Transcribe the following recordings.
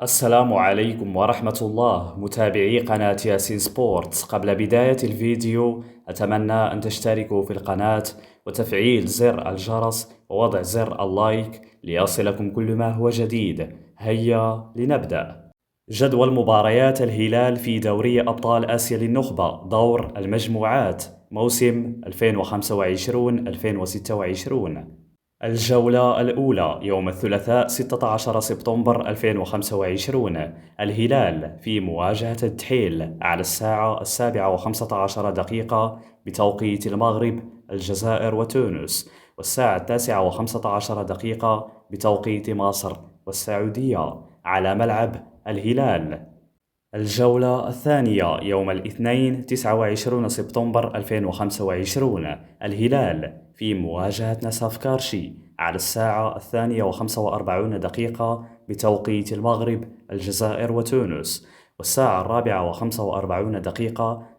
السلام عليكم ورحمة الله متابعي قناة ياسين سبورتس. قبل بداية الفيديو أتمنى أن تشتركوا في القناة وتفعيل زر الجرس ووضع زر اللايك ليصلكم كل ما هو جديد. هيا لنبدأ. جدول مباريات الهلال في دوري أبطال آسيا للنخبة دور المجموعات موسم 2025-2026. الجولة الأولى يوم الثلاثاء 16 سبتمبر 2025. الهلال في مواجهة الدحيل على الساعة 7:15 بتوقيت المغرب، الجزائر وتونس، والساعة 9:15 بتوقيت مصر والسعودية على ملعب الهلال. الجولة الثانية يوم الاثنين 29 سبتمبر 2025. الهلال في مواجهة نسف كارشي على الساعة 2:45 بتوقيت المغرب، الجزائر وتونس، والساعة 4:45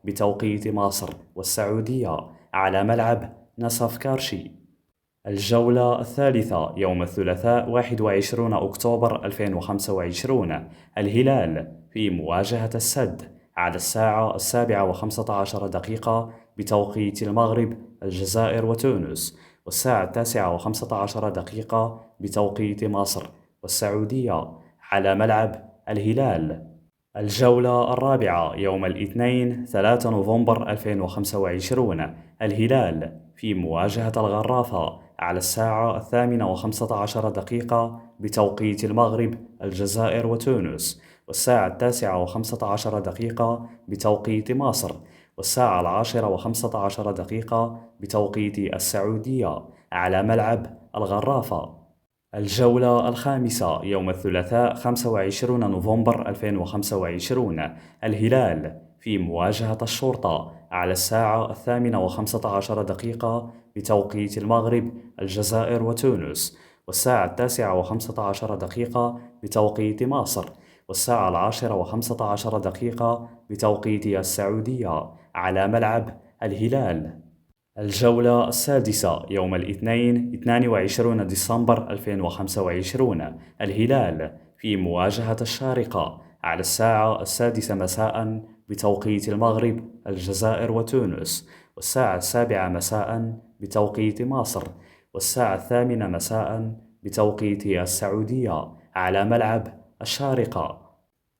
بتوقيت مصر والسعودية على ملعب نسف كارشي. الجولة الثالثة يوم الثلاثاء 21 أكتوبر 2025. الهلال في مواجهة السد على الساعة 7:15 بتوقيت المغرب، الجزائر وتونس، والساعة 9:15 بتوقيت مصر والسعودية على ملعب الهلال. الجولة الرابعة يوم الاثنين 3 نوفمبر 2025. الهلال في مواجهة الغرافة على الساعة 8:15 بتوقيت المغرب، الجزائر وتونس، والساعة 9:15 بتوقيت مصر، والساعة 10:15 بتوقيت السعودية على ملعب الغرافة. الجولة الخامسة يوم الثلاثاء 25 نوفمبر 2025. الهلال في مواجهة الشرطة على الساعة 8:15 بتوقيت المغرب، الجزائر وتونس، والساعة 9:15 بتوقيت مصر، والساعة 10:15 بتوقيت السعودية على ملعب الهلال. الجولة السادسة يوم الاثنين 22 ديسمبر 2025. الهلال في مواجهة الشارقة على الساعة 6 مساء بتوقيت المغرب، الجزائر وتونس، والساعة 7 مساء بتوقيت مصر، والساعة 8 مساء بتوقيت السعودية على ملعب الشارقة.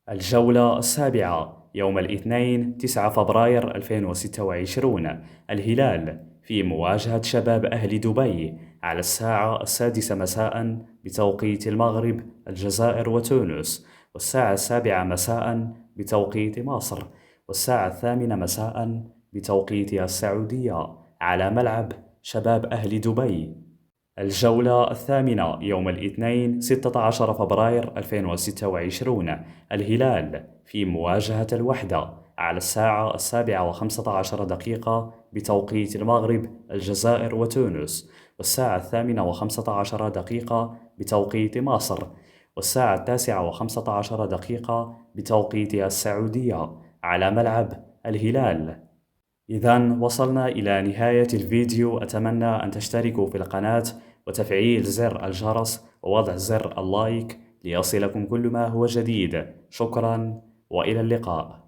الجولة السابعة يوم الاثنين 9 فبراير 2026. الهلال في مواجهة شباب أهل دبي على الساعة 6 مساء بتوقيت المغرب، الجزائر وتونس، والساعة 7 مساء بتوقيت مصر، والساعة 8 مساء بتوقيت السعودية على ملعب شباب أهل دبي. الجولة الثامنة يوم الاثنين 16 فبراير 2026. الهلال في مواجهة الوحدة على الساعة 7:15 بتوقيت المغرب، الجزائر وتونس، والساعة 8:15 بتوقيت مصر، والساعة 9:15 بتوقيت السعودية على ملعب الهلال. إذا وصلنا إلى نهاية الفيديو. أتمنى أن تشتركوا في القناة وتفعيل زر الجرس ووضع زر اللايك ليصلكم كل ما هو جديد. شكرا وإلى اللقاء.